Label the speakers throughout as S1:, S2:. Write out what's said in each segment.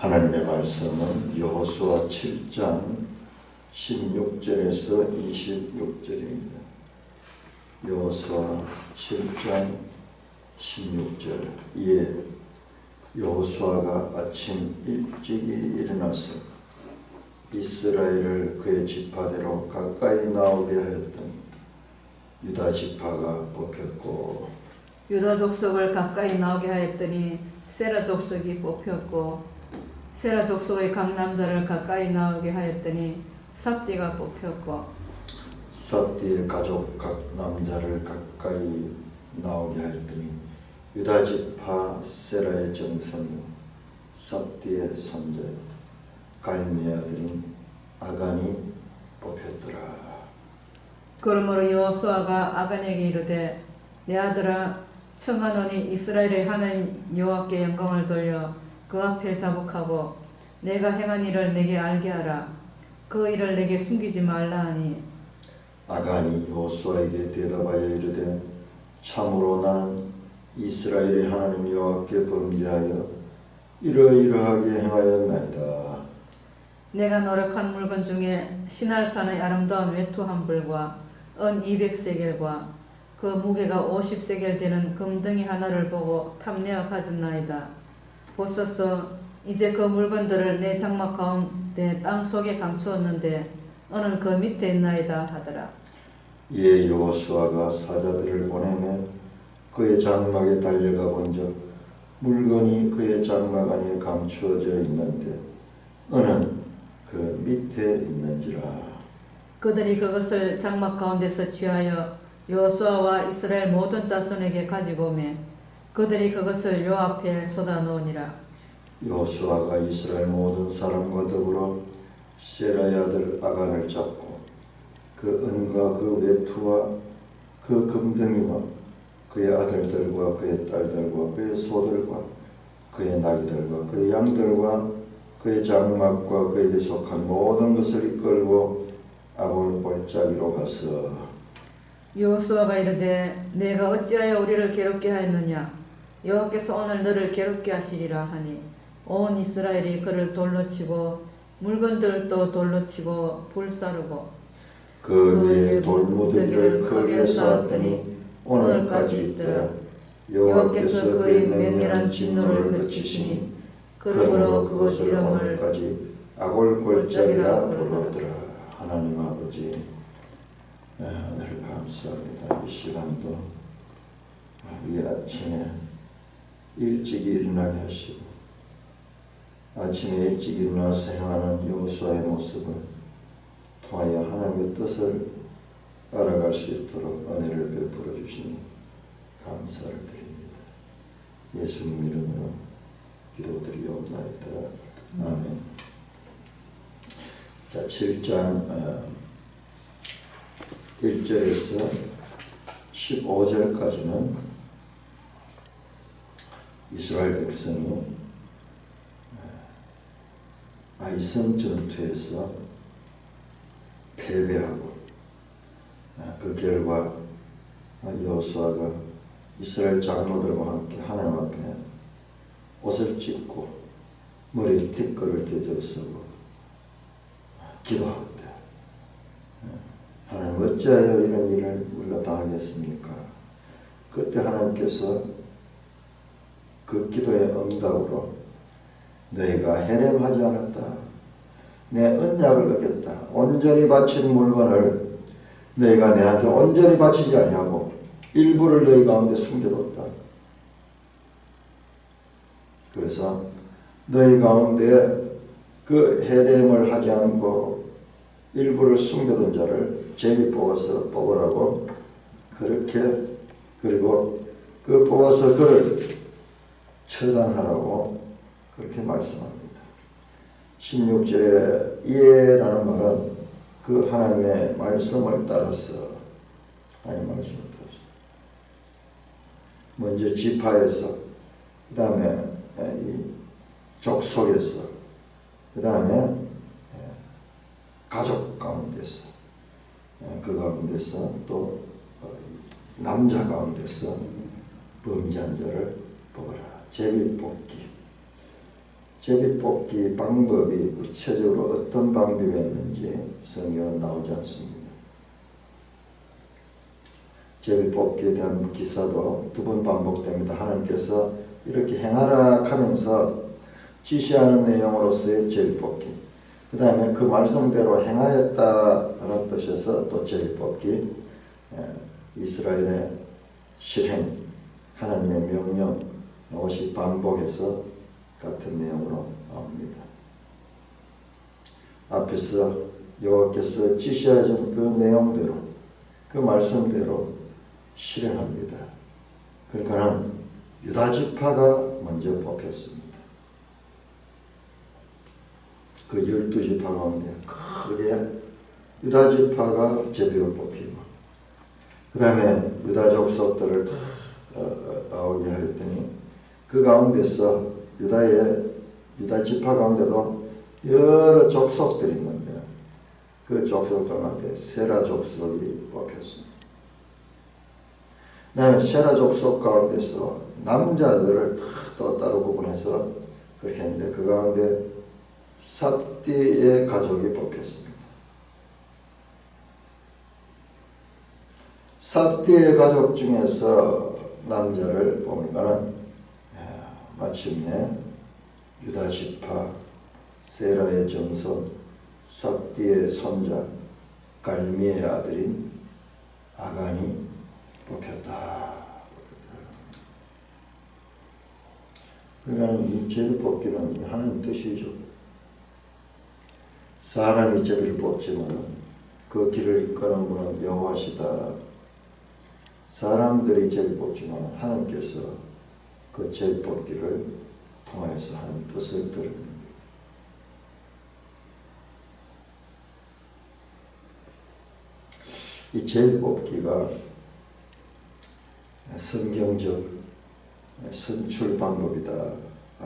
S1: 하나님의 말씀은 여호수아 7장 16절에서 26절입니다. 여호수아 7장 16절. 이에 여호수아가 아침 일찍이 일어나서 이스라엘을 그의 지파대로 가까이 나오게 하였더니 유다 지파가 뽑혔고,
S2: 유다 족속을 가까이 나오게 하였더니 세라 족속이 뽑혔고, 세라 족속의 각 남자를 가까이 나오게 하였더니 삽디가 뽑혔고,
S1: 삽디의 가족 각 남자를 가까이 나오게 하였더니 유다 지파 세라의 정손이요 삽디의 손자 갈미의 아들인 아간이 뽑혔더라.
S2: 그러므로 여호수아가 아간에게 이르되, 내 아들아, 청하노니 이스라엘의 하나님 여호와께 영광을 돌려 그 앞에 자복하고 내가 행한 일을 내게 알게 하라. 그 일을 내게 숨기지 말라 하니,
S1: 아간이 여호수아에게 대답하여 이르되, 참으로 나는 이스라엘의 하나님 여호와께 범죄하여 이러이러하게 행하였나이다.
S2: 내가 노력한 물건 중에 시날산의 아름다운 외투 한 벌과 은 200세겔과 그 무게가 50세겔 되는 금덩이 하나를 보고 탐내어 가졌나이다. 보소서, 이제 그 물건들을 내 장막 가운데 땅 속에 감추었는데 은은 그 밑에 있나이다 하더라.
S1: 이에 여호수아가 사자들을 보내매 그의 장막에 달려가 본즉 물건이 그의 장막 안에 감추어져 있는데 은은 그 밑에 있는지라.
S2: 그들이 그것을 장막 가운데서 취하여 여호수아와 이스라엘 모든 자손에게 가지고 오매 그들이 그것을 요 앞에 쏟아놓으니라.
S1: 여호수아가 이스라엘 모든 사람과 더불어 세라의 아들 아간을 잡고 그 은과 그 외투와 그 금덩이와 그의 아들들과 그의 딸들과 그의 소들과 그의 나귀들과 그의 양들과 그의 장막과 그에게 속한 모든 것을 이끌고 아골 골짜기로 가서
S2: 여호수아가 이르되, 내가 어찌하여 우리를 괴롭게 하였느냐? 여호와께서 오늘 너를 괴롭게 하시리라 하니 온 이스라엘이 그를 돌로 치고 물건들도 돌로 치고 불사르고
S1: 그 위에 돌무더기를 크게 쌓았더니 오늘까지 있더라. 여호와께서 그의 맹렬한 진노를 그치시니 그러므로 그것을 오늘까지 아골 골짜기라 부르더라. 하나님 아버지, 오늘 감사합니다. 이 시간도 이 아침에 일찍 일어나게 하시고 아침에 일찍 일어나서 행하는 여호수아의 모습을 통하여 하나님의 뜻을 알아갈 수 있도록 은혜를 베풀어 주시니 감사를 드립니다. 예수님 이름으로 기도드리옵나이다. 아멘. 자, 7장 1절에서 15절까지는 이스라엘 백성이 아이성 전투에서 패배하고 그 결과 여호수아가 이스라엘 장로들과 함께 하나님 앞에 옷을 찢고 머리에 티끌을 되어쓰고 기도하는데, 하나님 어찌하여 이런 일을 우리가 당하겠습니까? 그때 하나님께서 그 기도의 응답으로 너희가 해렘하지 않았다. 내 언약을 어겼다. 온전히 바친 물건을 너희가 내한테 온전히 바치지 아니하고 일부를 너희 가운데 숨겨뒀다. 그래서 너희 가운데 그 해렘을 하지 않고 일부를 숨겨둔 자를 제비 뽑아서 뽑으라고 그렇게, 그리고 그 뽑아서 그를 처단하라고 그렇게 말씀합니다. 16절에 이에라는 말은 그 하나님의 말씀을 따라서, 하나님의 말씀을 따라서 먼저 지파에서, 그 다음에 이 족속에서, 그 다음에 가족 가운데서, 그 가운데서 또 남자 가운데서 범죄한 자를 뽑아라. 제비 뽑기. 제비뽑기 방법이 구체적으로 어떤 방법이었는지 성경은 나오지 않습니다. 제비뽑기에 대한 기사도 두 번 반복됩니다. 하나님께서 이렇게 행하라 하면서 지시하는 내용으로서의 제비뽑기, 그 다음에 그 말씀대로 행하였다는 뜻에서 또 제비뽑기, 이스라엘의 실행, 하나님의 명령, 이것이 반복해서 같은 내용으로 나옵니다. 앞에서 여호와께서 지시하신 그 내용대로, 그 말씀대로 실행합니다. 그러니까 유다 지파가 먼저 뽑혔습니다. 그 12지파 가운데 크게 유다 지파가 제비를 뽑히고, 그 다음에 유다 족속들을 나오게 하였더니 그 가운데서 유다 지파 가운데도 여러 족속들이 있는데 그 족속들 가운데 세라 족속이 뽑혔습니다. 그 다음에 세라 족속 가운데서 남자들을 또 따로 구분해서 그렇게 했는데 그 가운데 삽디의 가족이 뽑혔습니다. 삽디의 가족 중에서 남자를 보니까는 마침내 유다 지파 세라의 정손 삽디의 손자 갈미의 아들인 아간이 뽑혔다. 그러니까 이 제비 뽑기는 하나님 뜻이죠. 사람이 제비를 뽑지만 그 길을 이끄는 분은 여호와시다. 사람들이 제비 뽑지만 하나님께서 그 제비 뽑기를 통하여서 하나님 뜻을 드러냅니다. 이 제비 뽑기가 성경적 선출 방법이다.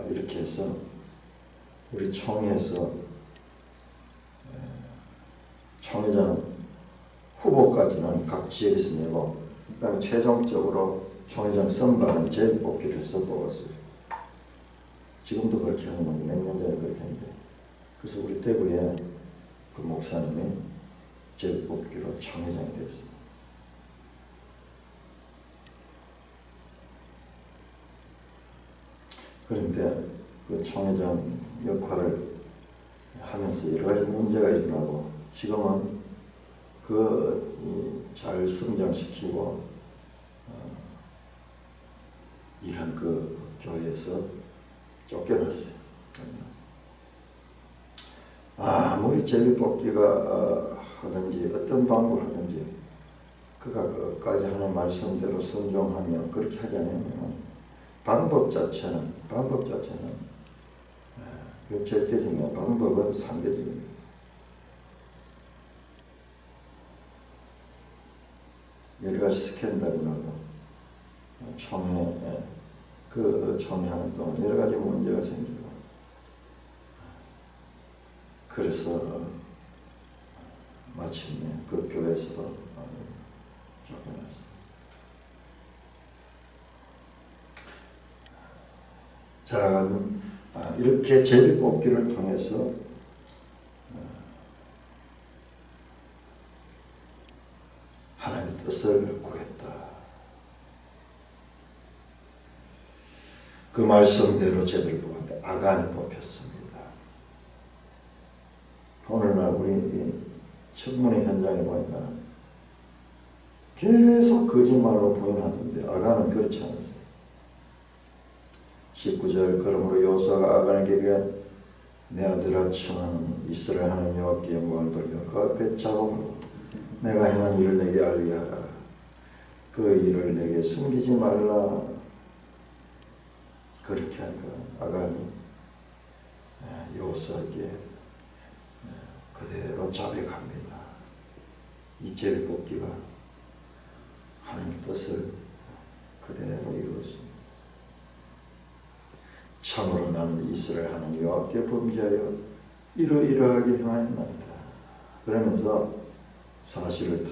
S1: 이렇게 해서 우리 총회에서 총회장 후보까지는 각 지역에서 내고, 그 다음에 최종적으로 총회장 선발은 제비 뽑기를 해서 뽑았어요. 지금도 그렇게 하는 건데 몇 년 전에 그렇게 했는데, 그래서 우리 대구에 그 목사님이 제비 뽑기로 총회장이 됐습니다. 그런데 그 총회장 역할을 하면서 여러 가지 문제가 일어나고, 지금은 잘 성장시키고 이런 그 교회에서 쫓겨났어요. 아무리 제비뽑기가 하든지 어떤 방법을 하든지 그가 끝까지 하는 말씀대로 순종하며 그렇게 하지 않으면 방법 자체는 그 절대적인 방법은 상대적입니다. 여러 가지 스캔들이 나고 총회하는 동안 여러 가지 문제가 생기고, 그래서 마침내 그 교회에서 쫓겨났습니다. 자, 이렇게 제비뽑기를 통해서 하나님의 뜻을 구했다. 그 말씀대로 제비를 뽑았는데 아간이 뽑혔습니다. 오늘날 우리 청문회 현장에 보니까 계속 거짓말로 부인하던데 아간은 그렇지 않았어요. 19절 그러므로 여호수아가 아간에게 내 아들아 청하는 이스라엘 하나님 여호와께 영광을 돌려 그 앞에 자복으로 내가 행한 일을 내게 알게 하라. 그 일을 내게 숨기지 말라. 그렇게 하니까 아간이 여호수아에게 그대로 자백합니다. 이 제비뽑기가 하나님 뜻을 그대로 이루었습니다. 참으로 나는 이스라엘 하나님 여호와께 범죄하여 이러이러하게 행하였나이다. 그러면서 사실을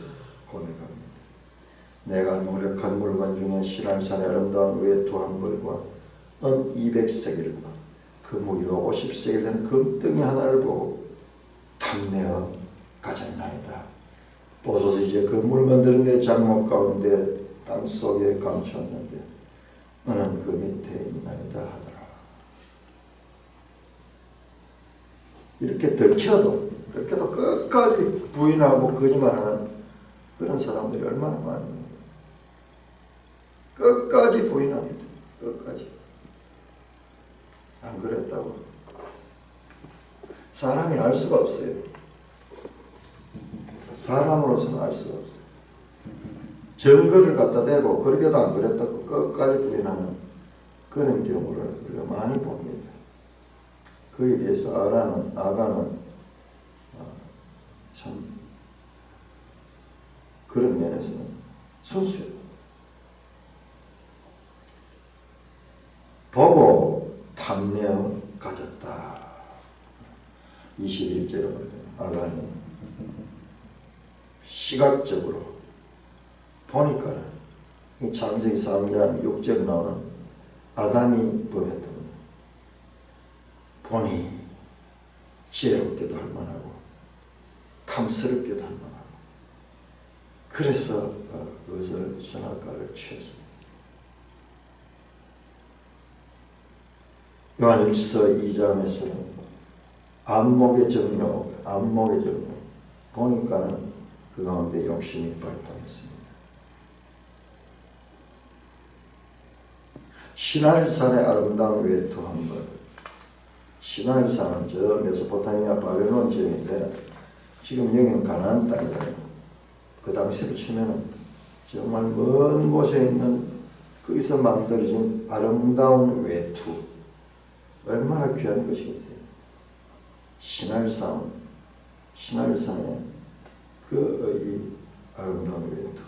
S1: 고백합니다. 내가 노력한 물건 중에 신할산의 아름다운 외투 한 벌과 은 200세겔과 그 무게가 50세겔 된 금덩이 하나를 보고 탐내어 가졌나이다. 보소서 이제 그 물건들은 내 장막 가운데 땅 속에 감추었는데 너는 그 밑에 있나이다 하더라. 이렇게 들켜도 끝까지 부인하고 거짓말하는 그런 사람들이 얼마나 많은가. 끝까지 부인합니다. 끝까지. 안 그랬다고. 사람이 알 수가 없어요. 사람으로서는 알 수가 없어요. 증거를 갖다 대고 그렇게도 안 그랬다고 끝까지 부인하는 그런 경우를 우리가 많이 봅니다. 그에 비해서 아가는 참 그런 면에서는 순수했다. 보고 탐내어 가졌다. 21절에 아간이 시각적으로 보니까 이 창세기 3장 6절 나오는 아담이 범했던 것 보니 지혜롭게도 할 만하고 탐스럽게도 할 만하고 그래서 그것을 선악과를 취했습니다. 요한일서 2장에서는 안목의 정욕 보니까는 그 가운데 욕심이 발동했습니다. 시나일산의 아름다운 외투한 것. 시나일산은 저 메소포타미아 바벨론 지역인데 지금 여기는 가나안 땅이에요. 그 당시로 치면은 정말 먼 곳에 있는 거기서 만들어진 아름다운 외투. 얼마나 귀한 것이겠어요. 시나일산의 그 이 아름다운 외투.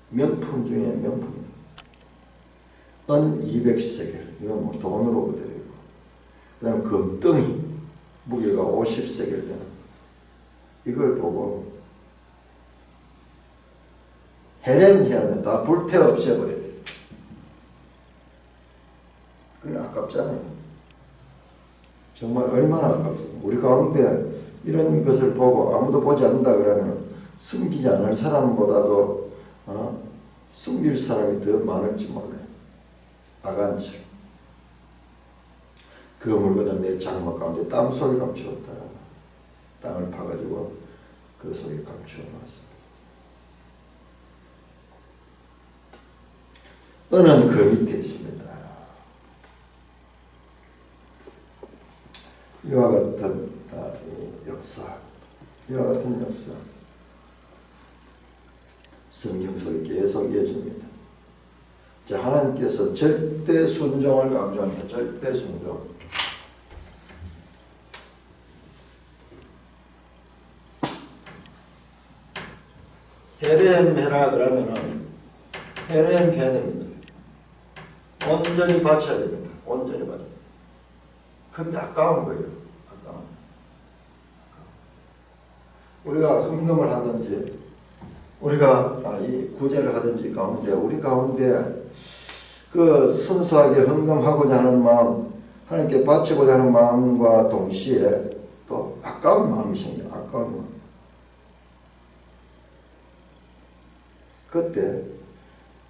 S1: 명품 중에 명품. 은 200세겔. 이건 뭐 돈으로 그대로고. 그 다음에 금덩이. 무게가 50세겔 되는. 이걸 보고 헤렘해야 된다. 불태 없애버려야 돼. 그건 아깝잖아요. 정말 얼마나 아깝습니까? 우리 가운데 이런 것을 보고 아무도 보지 않는다 그러면 숨기지 않을 사람보다도 숨길 사람이 더 많을지 몰라요. 아간처럼. 그 물건은 내 장막 가운데 땅 속에 감추었다. 땅을 파가지고 그 속에 감추어 놨습니다. 은은 그 밑에 있습니다. 이와 같은 역사 성경 속에 계속 이어집니다. 자, 하나님께서 절대 순종을 강조합니다. 절대 순종. 헤렘해라 그러면은 헤렘해야 됩니다. 온전히 바쳐야 됩니다. 온전히 바쳐. 근데 아까운 거예요. 아까운. 우리가 헌금을 하든지 우리가 이 구제를 하든지 가운데 우리 가운데 그 순수하게 헌금하고자 하는 마음, 하나님께 바치고자 하는 마음과 동시에 또 아까운 마음이 생겨요. 아까운 마음. 그때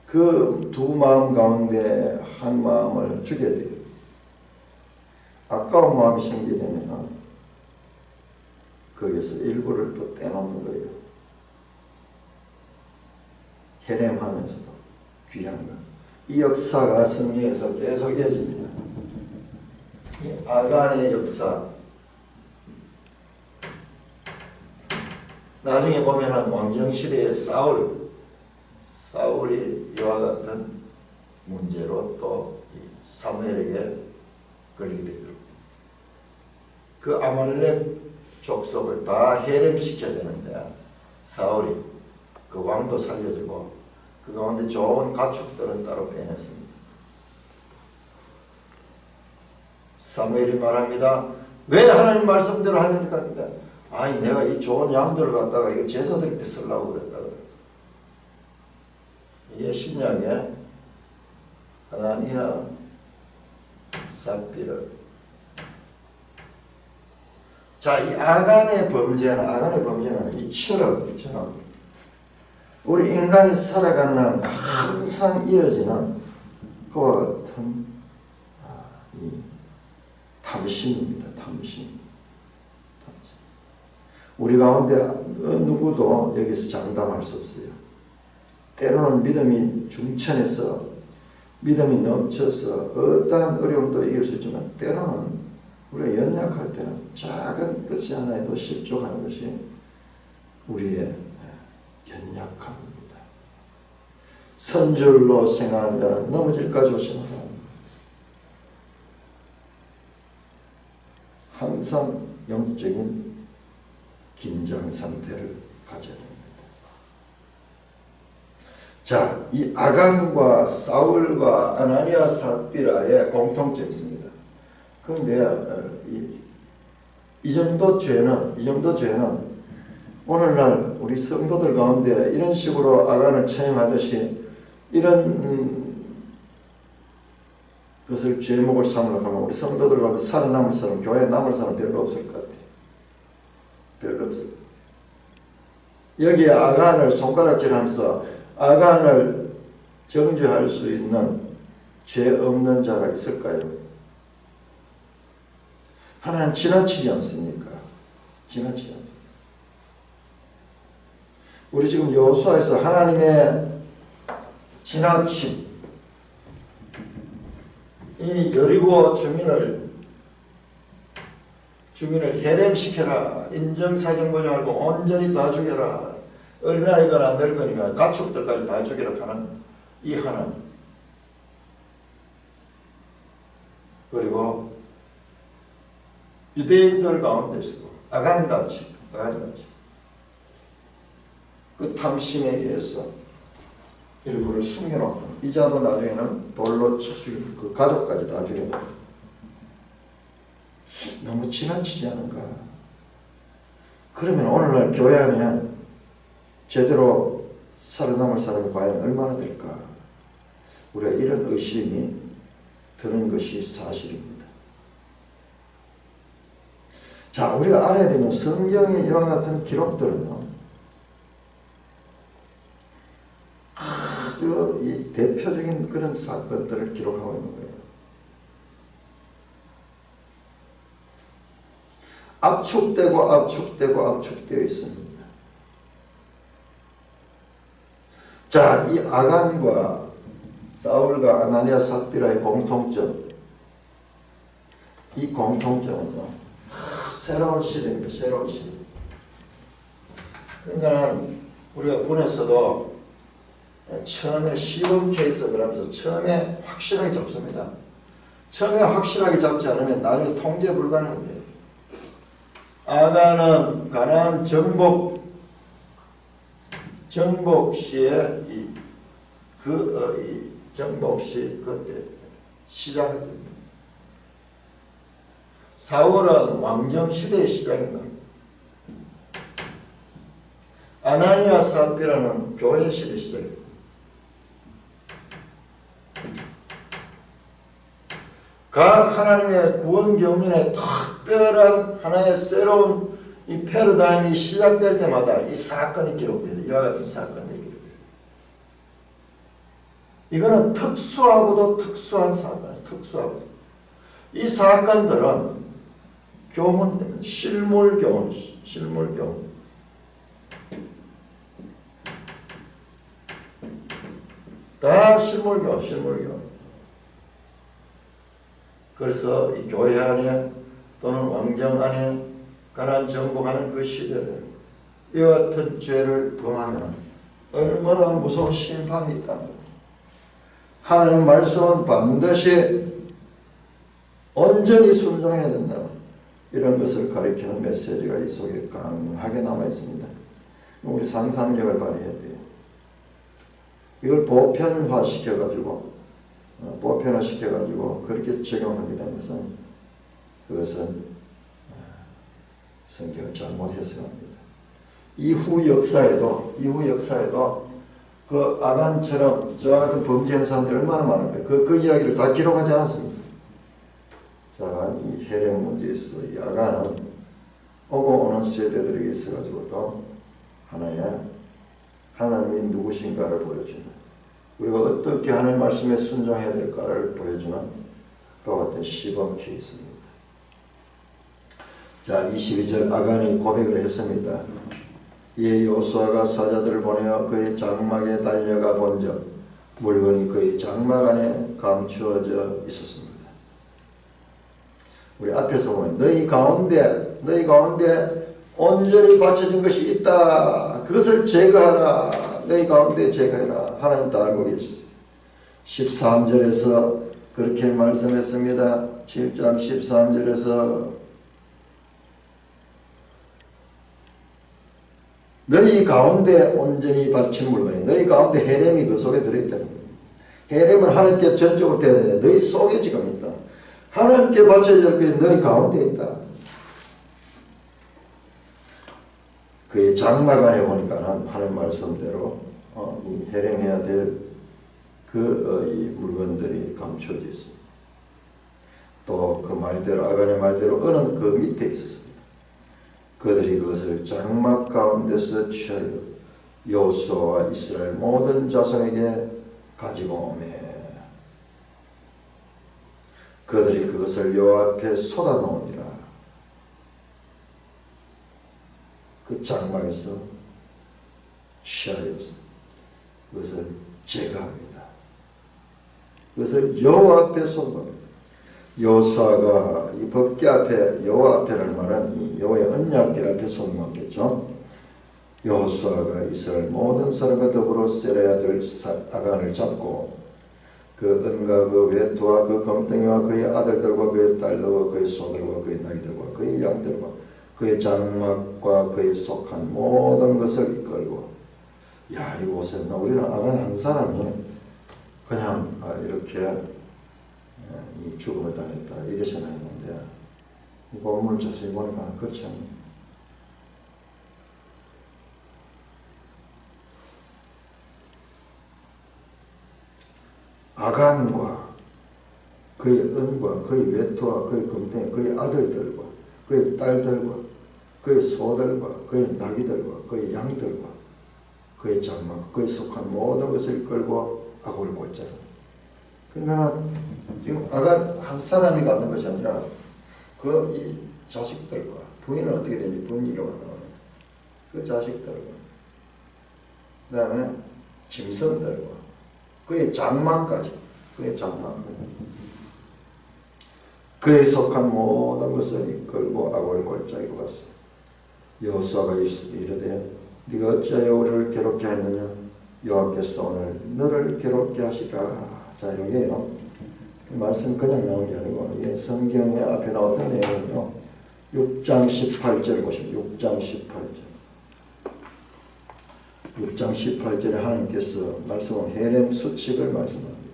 S1: 그 두 마음 가운데 한 마음을 죽여야 돼요. 아까운 마음이 생기게 되면 거기서 일부를 또 떼놓는 거예요. 헤렘하면서도 귀한 것. 이 역사가 성경에서 계속 이어집니다. 이 아간의 역사. 나중에 보면 왕정시대의 사울이 이와 같은 문제로 또 사무엘에게 걸리게 되죠. 그 아말렉 족속을 다 해렘시켜야 되는데 사울이 그 왕도 살려주고 그 가운데 좋은 가축들은 따로 빼냈습니다. 사무엘이 말합니다. 왜 하나님 말씀대로 하니까 아니 내가 이 좋은 양들을 갖다가 이거 제사드릴 때 쓰려고 그랬다. 이게 신약에 하나님이나 삽비라. 자, 이 아간의 범죄는 이처럼 우리 인간이 살아가는 한 항상 이어지는 그와 같은 이 탐심입니다. 탐심. 우리 가운데 누구도 여기서 장담할 수 없어요. 때로는 믿음이 중천해서 믿음이 넘쳐서 어떠한 어려움도 이길 수 있지만 때로는 우리가 연약할 때는 작은 뜻이 하나에도 실족하는 것이 우리의 연약함입니다. 선줄로 생각하는 자는 넘어질까 조심하라. 항상 영적인 긴장 상태를 가져야 됩니다. 자, 이 아간과 사울과 아나니아 삽비라의 공통점이 있습니다. 그런데 이 정도 죄는 오늘날 우리 성도들 가운데 이런 식으로 아간을 처형하듯이 이런 것을 죄목을 삼으려고 하면 우리 성도들 가운데 살아남을 사람, 교회에 남을 사람 별로 없을 것 같아요. 별로 없어요. 여기에 아간을 손가락질하면서 아간을 정죄할 수 있는 죄 없는 자가 있을까요? 하나님 지나치지 않습니까? 지나치지 않습니까? 우리 지금 여호수아에서 하나님의 지나침, 이 여리고 주민을 해렘시켜라. 인정사정 보지 말고 온전히 다 죽여라. 어린아이거나 늙은이거나 가축들까지 다 죽여라 하는 이 하나님. 그리고 유대인들 가운데서도 아간같이 그 탐심에 의해서 일부를 숨겨놓고 이자도 나중에는 돌로 쳐 죽이고 그 가족까지 다 죽여놓고 너무 지나치지 않은가? 그러면 오늘날 교회 안에 제대로 살아남을 사람이 과연 얼마나 될까? 우리가 이런 의심이 드는 것이 사실입니다. 자, 우리가 알아야 되는 성경의 이와 같은 기록들은요, 아주 이 대표적인 그런 사건들을 기록하고 있는 거예요. 압축되어 있습니다. 자, 이 아간과 사울과 아나니아 삽비라의 공통점, 이 공통점은요, 새로운 시대입니다. 새로운 시대. 그러니까 우리가 군에서도 처음에 시범 케이스를 하면서 처음에 확실하게 잡습니다. 처음에 확실하게 잡지 않으면 나중에 통제 불가능해요. 아간은 가나안 정복 시에 정복 시 그때 시작입니다. 사울은 왕정 시대의 시작입니다. 아나니아 삽비라는 교회 시대 시작입니다. 각 하나님의 구원 경륜의 특별한 하나의 새로운 이 패러다임이 시작될 때마다 이 사건이 기록돼요. 이와 같은 사건이 기록돼요. 이거는 특수하고도 특수한 사건이에요. 특수하고. 이 사건들은 교훈, 실물 교훈. 다 실물 교훈. 그래서 이 교회 안에 또는 왕정 안에 가나안 정복하는 그 시대에 이와 같은 죄를 범하면 얼마나 무서운 심판이 있답니다. 하나님의 말씀은 반드시 온전히 순종해야 된다. 이런 것을 가리키는 메시지가 이 속에 강하게 남아 있습니다. 우리 상상력을 발휘해야 돼요. 이걸 보편화시켜가지고 그렇게 적용하게 되면서 그것은 성경을 잘못 해석합니다. 이후 역사에도 그 아간처럼 저와 같은 범죄한 사람들이 얼마나 많을까요? 그 이야기를 다 기록하지 않았습니다. 자, 이 혈행 문제에 있어서 이 아간은 오고 오는 세대들에게 있어가지고 또 하나의 하나님이 누구신가를 보여주는, 우리가 어떻게 하나님 말씀에 순종해야 될까를 보여주는 그와 같은 시범 케이스입니다. 자, 22절 아간이 고백을 했습니다. 이에 여호수아가 사자들을 보내어 그의 장막에 달려가 본즉 물건이 그의 장막 안에 감추어져 있었습니다. 우리 앞에서 보면 너희 가운데 온전히 바쳐진 것이 있다. 그것을 제거하라. 너희 가운데 제거해라. 하나님 다 알고 계셨어요. 13절에서 그렇게 말씀했습니다. 7장 13절에서 너희 가운데 온전히 바친 물건이, 너희 가운데 헤렘이 그 속에 들어있다는 거예요. 헤렘은 하나님께 전적으로 돼야 되는데 너희 속에 지금 있다. 하나님께 바쳐질 게 너희 가운데 있다. 그의 장막 안에 보니까는 하나님 말씀대로 이 해령해야 될 이 물건들이 감춰져 있습니다. 또 그 말대로 아간의 말대로 은은 그 밑에 있었습니다. 그들이 그것을 장막 가운데서 취하여 여호수아와 이스라엘 모든 자손에게 가지고 오매 그들이 그것을 여호와 앞에 쏟아놓으니라. 그 장막에서 취하여서 그것을 제거합니다. 그것을 여호와 앞에 쏟아놓습니다. 여호수아가 이 법궤 앞에, 여호와 앞에라는 말은 이 여호와의 언약궤 앞에 쏟아놓겠죠. 여호수아가 이스라엘 모든 사람과 더불어 세라의 아들 아간을 잡고 그 은과 그 외투와 그 검덩이와 그의 아들들과 그의 딸들과 그의 소들과 그의 나귀들과 그의 양들과 그의 장막과 그의 속한 모든 것을 이끌고, 야, 이거 보세요. 우리는 아간 한 사람이 그냥 이렇게 이 죽음을 당했다 이래서는 했는데 이 본문을 자세히 보니까 그렇지 않나요? 아간과 그의 은과 그의 외투와 그의 검덩이, 그의 아들들과 그의 딸들과 그의 소들과 그의 나귀들과 그의 양들과 그의 장막, 그의 속한 모든 것을 이끌고 악을 꽂자라. 그러나 지금 아간 한 사람이 갖는 것이 아니라 그 이 자식들과, 부인은 어떻게 되는지 부인이라고 나와요. 그 자식들과 그 다음에 짐승들과 그의 장막까지, 그의 장막까지, 그에 속한 모든 것을 이끌고 악을 골짜기로 갔어요. 여호수아가 이르되 네가 어찌하여 우리를 괴롭게 했느냐? 여호와께서 오늘 너를 괴롭게 하시라. 자, 여기에요. 말씀 그냥 나온 게 아니고 이게 성경에 앞에 나왔던 내용은요. 6장 18절 보시면 6장 18절에 하나님께서 말씀은 헤렘 수칙을 말씀합니다.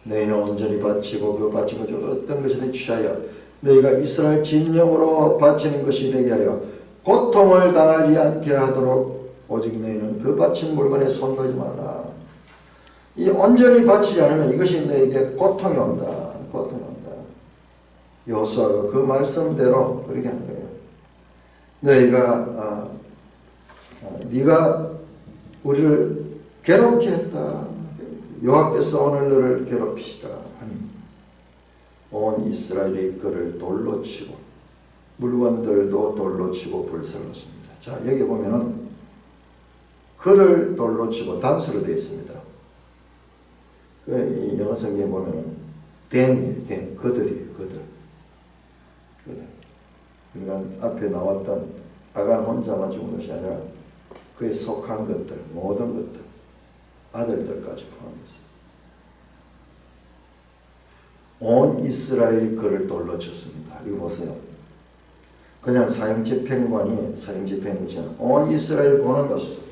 S1: 너희는 온전히 바치고 그 바친 것 중 어떤 것이든 취하여 너희가 이스라엘 진영으로 바치는 것이 되게 하여 고통을 당하지 않게 하도록 오직 너희는 그 바친 물건에 손대지 마라. 이 온전히 바치지 않으면 이것이 너희에게 고통이 온다. 고통이 온다. 여호수아가 그 말씀대로 그렇게 하는 거예요. 너희가 네가 우리를 괴롭게 했다. 여호와께서 오늘 너를 괴롭히시라 하니 온 이스라엘이 그를 돌로 치고 물건들도 돌로 치고 불살랐습니다. 자, 여기 보면은 그를 돌로 치고 단수로 되어 있습니다. 이 영어 성경에 보면은 댐, 그들. 그러니까 앞에 나왔던 아간 혼자만 죽은 것이 아니라 그에 속한 것들, 모든 것들, 아들들까지 포함했어요. 온 이스라엘이 그를 돌로 쳤습니다. 이거 보세요. 그냥 사형집행관이 사형집행이지 온 이스라엘 고난 것이었어요.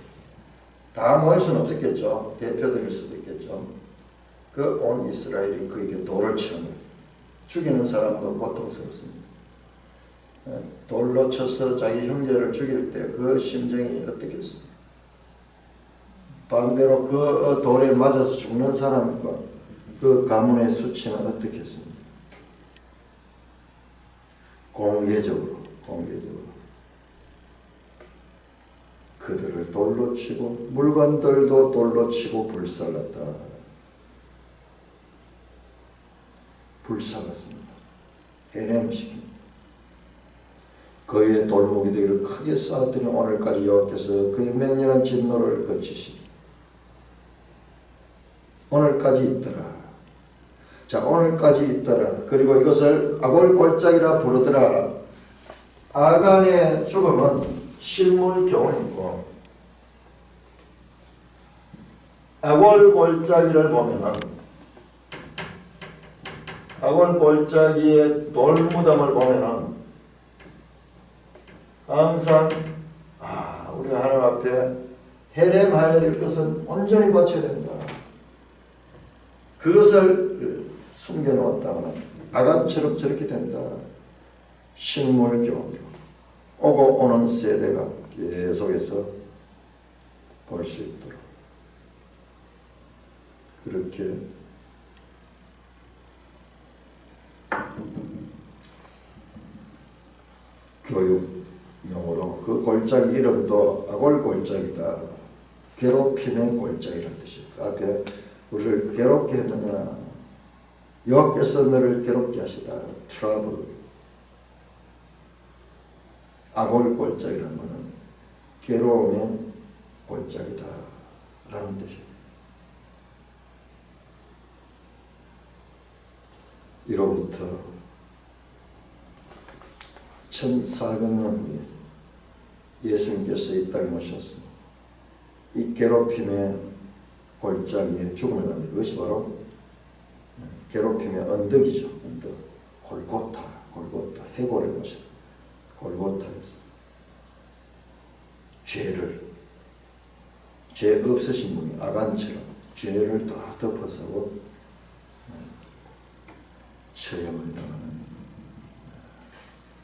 S1: 다 모일 수는 없었겠죠. 대표들일 수도 있겠죠. 그 온 이스라엘이 그에게 돌을 치는 거예요. 죽이는 사람도 고통스럽습니다. 돌로 쳐서 자기 형제를 죽일 때 그 심정이 어떻겠습니까? 반대로 그 돌에 맞아서 죽는 사람과 그 가문의 수치는 어떻겠습니까? 공개적으로 그들을 돌로 치고 물건들도 돌로 치고 불살랐다. 불살랐습니다. 해냄시킵니다. 그의 돌무기들을 크게 쌓았더니 오늘까지 여호와께서 그의 맹렬한 진노를 거치시니 오늘까지 있더라. 자, 오늘까지 있더라. 그리고 이것을 아골골짜기라 부르더라. 아간의 죽음은 실물교훈이고 아골골짜기를 보면은 아골골짜기의 돌무덤을 보면은 항상 우리가 하나님 앞에 해렘하여야 될 것은 온전히 바쳐야 된다. 그것을 숨겨놓았다면 아간처럼 저렇게 된다. 실물교훈 오고 오는 세대가 계속해서 볼 수 있도록 그렇게 교육용어로 그 골짜기 이름도 아골골짜기다. 괴롭힘의 골짜기라는 뜻이에요. 앞에 우리를 괴롭게 했느냐, 여호와께서 너를 괴롭게 하시다. 트러블. 아골골짜기라는 것은 괴로움의 골짜기다 라는 뜻이에요. 이로부터 1400년 후에 예수님께서 이 땅에 오셨습니다. 이 괴롭힘의 골짜기에 죽음을 당한 그것이 바로 괴롭힘의 언덕이죠. 언덕. 골고타, 해골의 곳이에요. 골고타에서 죄 없으신 분이 아간처럼 죄를 다 덮어서고 처형을 당하는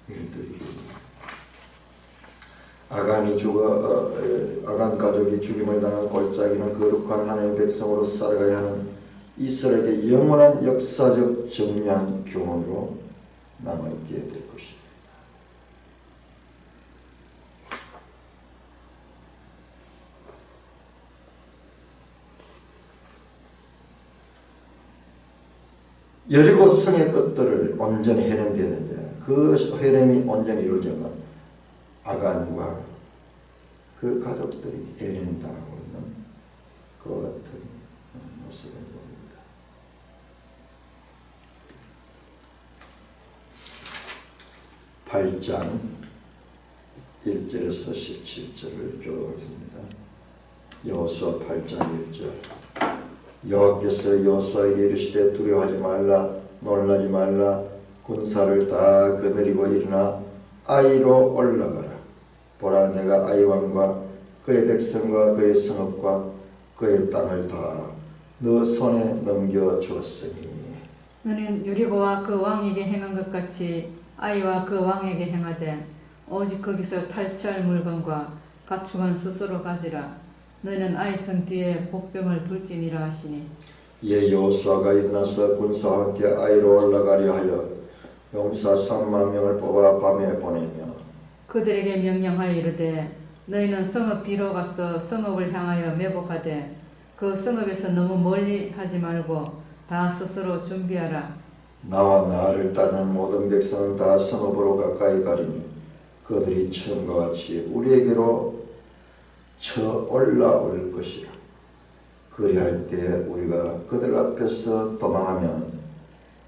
S1: 일들이 아간 가족이 죽임을 당한 골짜기는 거룩한 하나님의 백성으로 살아가야 하는 이스라엘의 영원한 역사적 정량 교훈으로 남아있게 될 것입니다. 여리고 성의 것들을 온전히 해냄돼야 되는데 그 해냄이 온전히 이루어지면 아간과 그 가족들이 해냄당하고 있는 그와 같은 모습을 봅니다. (8장) 1절에서 17절을 교독하겠습니다. 여호수아 8장 1절. 여호와께서 여호수아에게 이르시되 두려워하지 말라, 놀라지 말라. 군사를 다 거느리고 일어나 아이로 올라가라. 보라, 내가 아이 왕과 그의 백성과 그의 성읍과 그의 땅을 다 너 손에 넘겨 주었으니.
S2: 너는 여리고와 그 왕에게 행한 것 같이 아이와 그 왕에게 행하되 오직 거기서 탈취할 물건과 가축은 스스로 가지라. 너는 아이 성 뒤에 복병을 둘지니라 하시니.
S1: 예, 여호수아가 일어나서 군사와 함께 아이로 올라가려 하여 용사 3만 명을 뽑아 밤에 보내며
S2: 그들에게 명령하여 이르되 너희는 성읍 뒤로 가서 성읍을 향하여 매복하되 그 성읍에서 너무 멀리 하지 말고 다 스스로 준비하라.
S1: 나와 나를 따르는 모든 백성은 다 성읍으로 가까이 가리니 그들이 처음과 같이 우리에게로 쳐 올라올 것이라. 그리할 때 우리가 그들 앞에서 도망하면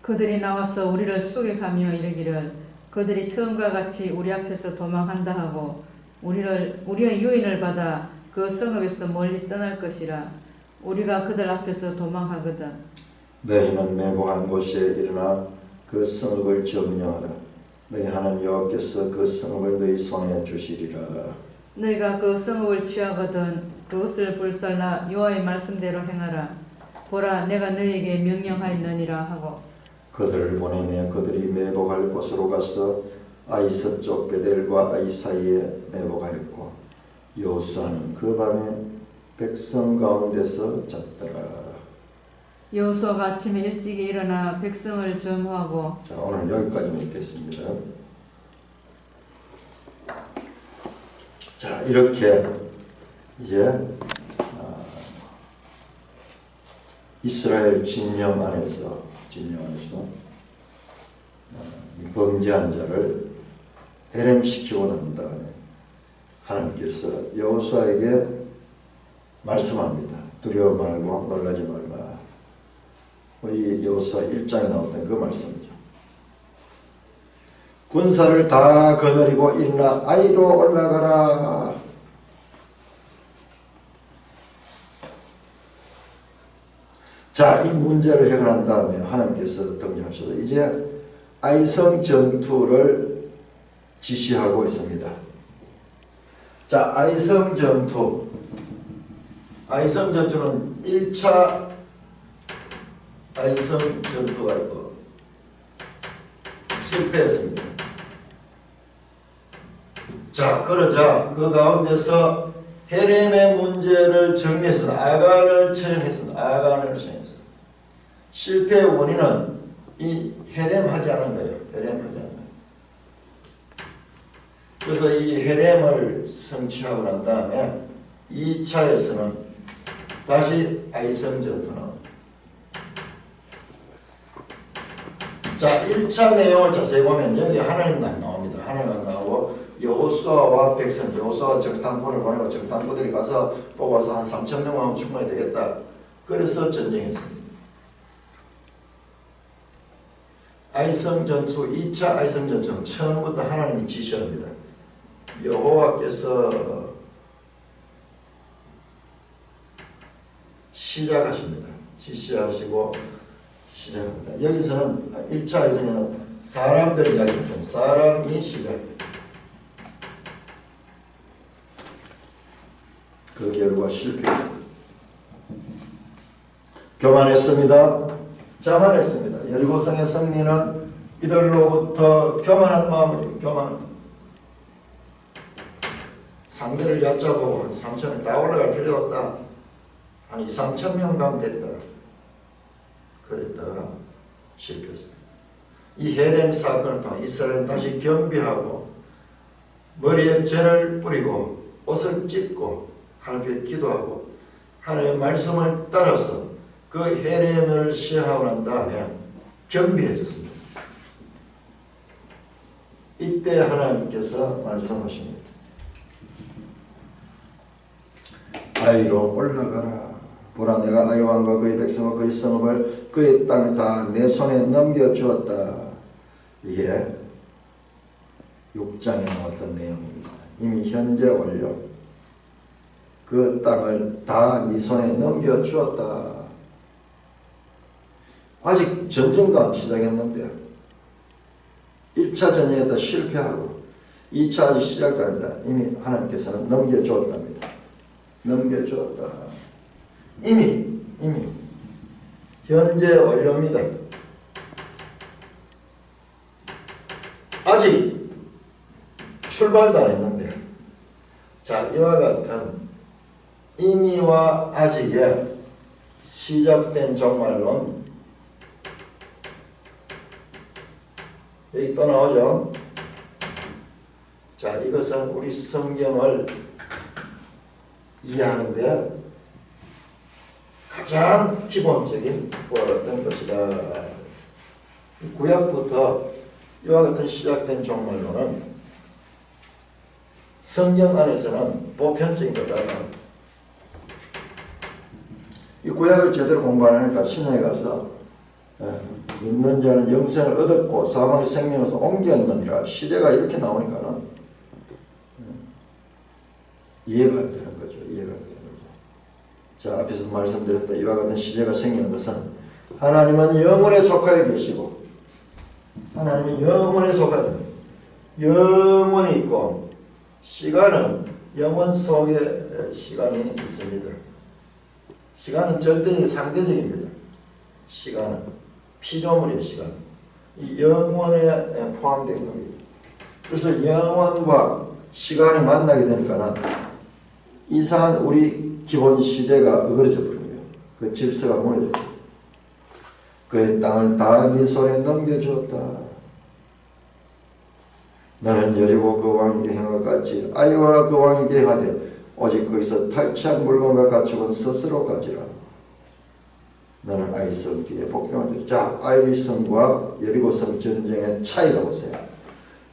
S2: 그들이 나와서 우리를 추격하며 이르기를 그들이 처음과 같이 우리 앞에서 도망한다 하고 우리의 유인을 받아 그 성읍에서 멀리 떠날 것이라. 우리가 그들 앞에서 도망하거든
S1: 너희는 매복한 곳에 일어나 그 성읍을 점령하라. 너희 하나님 여호와께서 그 성읍을 너희 손에 주시리라.
S2: 너희가 그 성읍을 취하거든 그것을 불살라 여호와의 말씀대로 행하라. 보라, 내가 너희에게 명령하였느니라 하고
S1: 그들을 보내며 그들이 매복할 곳으로 가서 아이 서쪽 베델과 아이 사이에 매복하였고 여호수아는 그 밤에 백성 가운데서 잤더라.
S2: 여호수아가 아침에 일찍이 일어나 백성을 점호하고.
S1: 자, 오늘 여기까지만 읽겠습니다. 이렇게 이제 이스라엘 진영 안에서 이 범죄한 자를 해렘시키고 난 다음에 하나님께서 여호수아에게 말씀합니다. 두려워 말고 놀라지 말라. 우리 여호수아 1장에 나왔던 그 말씀이죠. 군사를 다 거느리고 일어나 아이로 올라가라. 자, 이 문제를 해결한 다음에 하나님께서 등장하셔서 이제 아이성 전투를 지시하고 있습니다. 자, 아이성 전투는 1차 아이성 전투가 있고 실패했습니다. 자, 그러자 그 가운데서 헤렘의 문제를 정리해서 아간을 처형했습니다. 실패의 원인은 이 헤렘하지 않은 거예요. 그래서 이 헤렘을 성취하고 난 다음에 2차에서는 다시 아이성 전투 나옵니다. 자, 1차 내용을 자세히 보면 여기 하나님은 안 나옵니다. 하나님 안 나오고 여호수아와 백성, 여호수아가 적당군을 보내고 적당군들이 가서 뽑아서 한 3,000명만 하면 충분히 되겠다. 그래서 전쟁했습니다. 아이성 전투, 2차 아이성 전투는 처음부터 하나님이 지시합니다. 여호와께서 시작하십니다. 지시하시고 시작합니다. 여기서는 1차 아이성에는 사람들 이야기입니다. 사람이 시작합니다. 그 결과 실패했습니다. 교만했습니다. 자만했습니다. 여리고성의 승리는 이들로부터 교만한 마음을 상대를 얕잡고 3,000명 다 올라갈 필요 없다. 한 2, 3,000명 가면 됐다. 그랬다가 실패했습니다. 이 헤렘 사건을 통해 이스라엘은 다시 겸비하고 머리에 전을 뿌리고 옷을 찢고 하나님께 기도하고 하나님의 말씀을 따라서 그 헤렘을 시행하고 난 다음에 겸비해졌습니다. 이때 하나님께서 말씀하십니다. 아이로 올라가라. 보라, 내가 아이 왕과 그의 백성과 그의 성읍을 그의 땅에 다 내 손에 넘겨주었다. 이게 6장에 나왔던 내용입니다. 이미 현재 완료. 그 땅을 다 네 손에 넘겨주었다. 아직 전쟁도 안 시작했는데 1차 전쟁에 다 실패하고 2차 아직 시작도 안 했다. 이미 하나님께서는 넘겨주었답니다. 넘겨주었다. 이미 현재 완료입니다. 아직 출발도 안 했는데, 자, 이와 같은 이미와 아직에 시작된 종말론, 여기 또 나오죠. 자, 이것은 우리 성경을 이해하는데 가장 기본적인 어떤 것이다. 구약부터 이와 같은 시작된 종말론은 성경 안에서는 보편적인 거다. 이 구약을 제대로 공부 안 하니까 신약에 가서 믿는 자는 영생을 얻었고 사망의 생명에서 옮겼느니라 시대가 이렇게 나오니까는 이해가 안 되는 거죠. 자, 앞에서 말씀드렸다. 이와 같은 시대가 생기는 것은 하나님은 영원에 속하여 계시고 하나님은 영원에 속하여 영원히 있고 시간은 영원 속에 시간이 있습니다. 시간은 절대적인 상대적입니다. 시간은 피조물이에요. 시간. 이 영원에 포함된 겁니다. 그래서 영원과 시간이 만나게 되니까는 이상한 우리 기본 시제가 어그러져 버린 거예요. 그 질서가 무너져 버려요. 그의 땅을 다 네 손에 넘겨주었다. 너는 여리고 그 왕에게 행한 것 같이 아이와 그 왕에게 행하되 오직 거기서 탈취한 물건과 가축은 스스로 가지라. 너는 아이 성 뒤에 복병을 들여. 자, 아이 성과 여리고 성 전쟁의 차이가 보세요.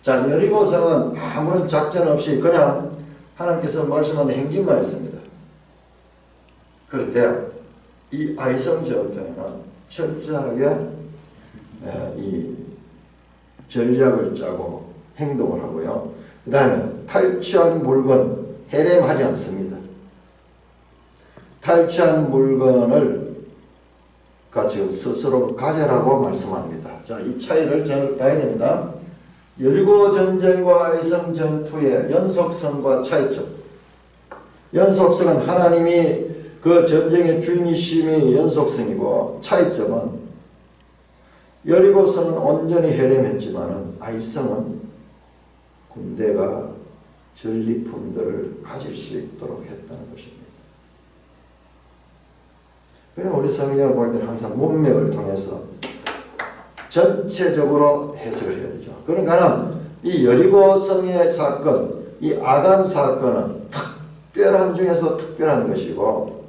S1: 자, 여리고 성은 아무런 작전 없이 그냥 하나님께서 말씀하는 행진만 했습니다. 그런데 이 아이 성 전투에는 철저하게 이 전략을 짜고 행동을 하고요. 그 다음에 탈취한 물건 해렘하지 않습니다. 탈취한 물건을 가지고 스스로 가져라고 말씀합니다. 자, 이 차이를 잘 봐야 됩니다. 여리고 전쟁과 아이성 전투의 연속성과 차이점. 연속성은 하나님이 그 전쟁의 주인이심이 연속성이고, 차이점은 여리고성은 온전히 해렘했지만 아이성은 군대가 전리품들을 가질 수 있도록 했다는 것입니다. 그럼 우리 성경을 볼 때는 항상 문맥을 통해서 전체적으로 해석을 해야 되죠. 그러니까 이 여리고성의 사건, 이 아간 사건은 특별한 중에서 특별한 것이고,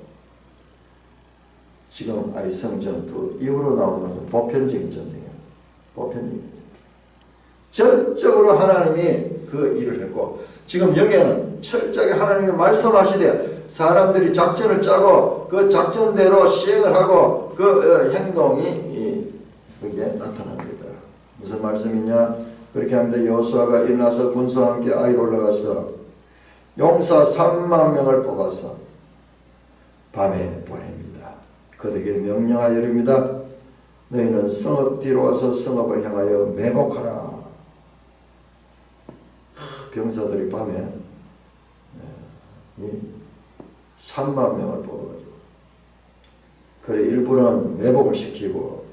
S1: 지금 아이성 전투 이후로 나오는 것은 보편적인 전쟁이에요. 보편적인 전쟁. 전적으로 하나님이 그 일을 했고, 지금 여기에는 철저하게 하나님이 말씀하시되 사람들이 작전을 짜고 그 작전대로 시행을 하고 그 행동이 여기에 나타납니다. 무슨 말씀이냐? 그렇게 합니다. 여호수아가 일어나서 군사와 함께 아이로 올라가서 용사 3만 명을 뽑아서 밤에 보냅니다. 그들에게 명령하여 이릅니다. 너희는 성읍 뒤로 와서 성읍을 향하여 매복하라. 병사들이 밤에 3만 명을 뽑아가지고, 그래 일부는 매복을 시키고,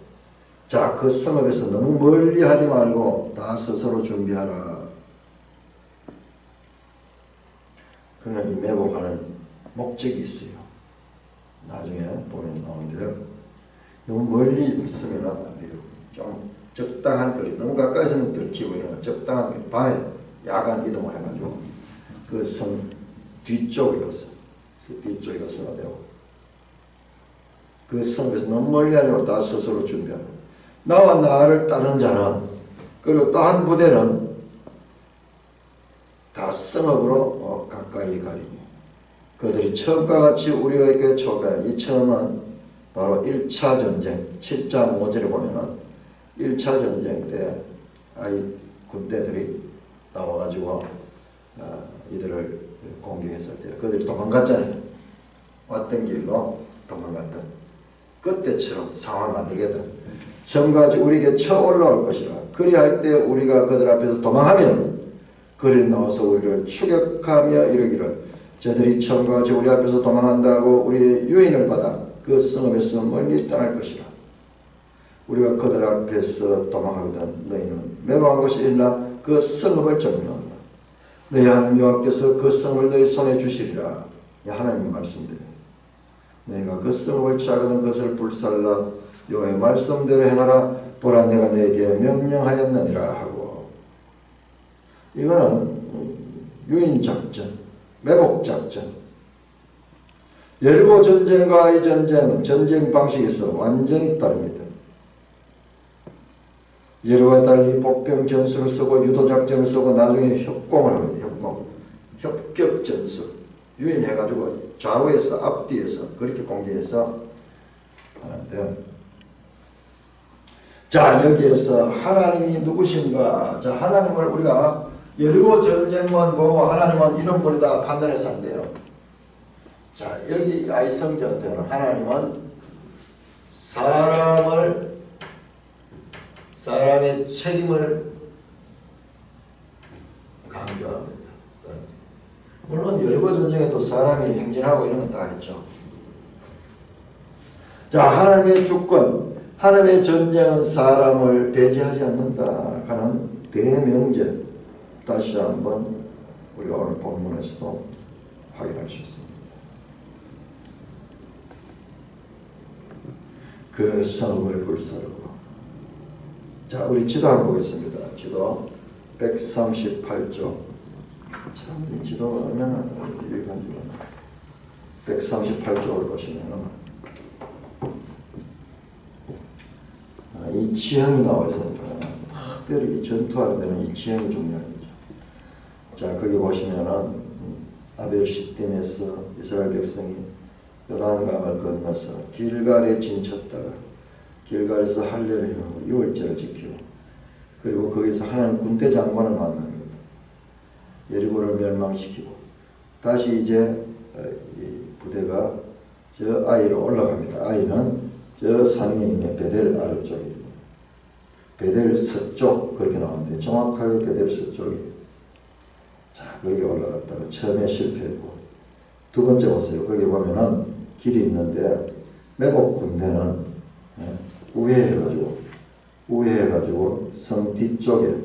S1: 자, 그 성읍에서 너무 멀리 하지 말고 다 스스로 준비하라. 그러나 이 매복하는 목적이 있어요. 나중에 보면 나오는데요. 너무 멀리 있으면 안 돼요. 좀 적당한 거리, 너무 가까이 있으면 들키고 이런 적당한 거리, 밤에 야간 이동을 해가지고 그 성 뒤쪽에 가서, 뒤쪽에 가서 매복. 그 성에서 너무 멀리 하지 말고 다 스스로 준비하라. 나와 나를 따른 자는, 그리고 또 한 부대는 다 성읍으로 가까이 가리니 그들이 처음과 같이 우리에게 초대해. 이 처음은 바로 1차 전쟁 7장 5절에 보면은 1차 전쟁 때 아이 군대들이 나와가지고 이들을 공격했을 때 그들이 도망갔잖아요. 왔던 길로 도망갔던 그때처럼 상황을 만들겠다. 처음과 같이 우리에게 쳐 올라올 것이라. 그리할 때 우리가 그들 앞에서 도망하면 그들이 나와서 우리를 추격하며 이르기를 저들이 처음과 같이 우리 앞에서 도망한다고 우리의 유인을 받아 그 성읍에서 멀리 떠날 것이라. 우리가 그들 앞에서 도망하거든 너희는 매복한 것이 아니라 그 성읍을 점령한다. 너희 하나님 여호와께서 그 성을 너희 손에 주시리라. 하나님의 말씀대로 너희가 그 성읍을 취하거든 그것을 불살라 여호와의 말씀대로 행하라. 보라 내가 너희에게 명령하였느니라 하고, 이거는 유인작전, 매복작전. 여리고 전쟁과 아이 전쟁은 전쟁 방식에서 완전히 다릅니다. 여리고와 달리 복병 전술을 쓰고 유도작전을 쓰고 나중에 협공을 합니다. 협격전술. 유인해가지고 좌우에서 앞뒤에서 그렇게 공격해서 하는데, 자, 여기에서 하나님이 누구신가? 자, 하나님을 우리가 여리고 전쟁만 보고 하나님은 이런 분이다 판단해서 안 돼요. 자, 여기 아이성 전투는 하나님은 사람의 책임을 강조합니다. 물론 여리고 전쟁에도 사람이 행진하고 이런 건 다 했죠. 자, 하나님의 주권, 하나님의 전쟁은 사람을 배제하지 않는다 하는 대명제, 다시 한번 우리가 오늘 본문에서도 확인할 수 있습니다. 그 성읍을 불사르고. 자, 우리 지도 한번 보겠습니다. 지도 138조. 참, 이 지도가 얼마나 유익한지. 138조를 보시면 이 지형이 나와 있으니까 특별히 이 전투하는 데는 이 지형이 중요하죠. 자, 거기 보시면은 아벨 시딤에서 이스라엘 백성이 요단강을 건너서 길갈에 진쳤다가 길갈에서 할례를 하고 유월절을 지키고 그리고 거기서 하나님 군대 장관을 만납니다. 여리고를 멸망시키고 다시 이제 이 부대가 저 아이로 올라갑니다. 아이는 저 산에 있는 베델 아래쪽입니다. 베델 서쪽 그렇게 나오는데 정확하게 베델 서쪽이. 자, 거기 올라갔다가 처음에 실패했고 두 번째 보세요. 거기 보면은 길이 있는데 매복 군대는 우회해가지고 성 뒤쪽에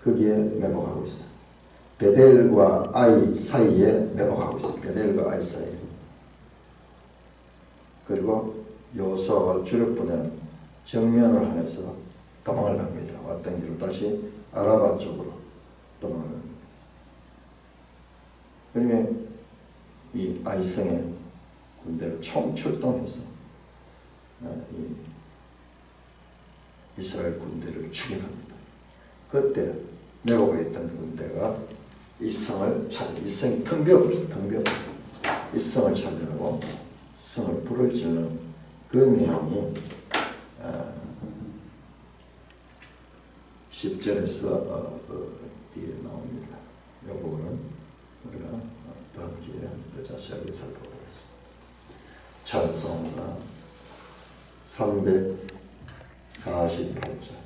S1: 거기에 매복하고 있어요. 베델과 아이 사이에 매복하고 있어요. 베델과 아이 사이에. 그리고 여호수아와 주력부대는 정면을 향해서 도망을 갑니다. 왔던 길로 다시 아라바 쪽으로 도망을 갑니다. 그러면 이 아이성의 군대가 총출동해서 이 이스라엘 군대를 추격합니다. 그때 매복에 있던 군대가 이 성을 이 성이 텅 비어버렸어요. 텅 비어버렸어요. 이 성을 찾아가고 성을 불을 지르는 그 내용이 10절에서 뒤에 나옵니다. 이 부분은 우리가 다음 기회에 더 자세하게 살펴보겠습니다. 찬송가 348절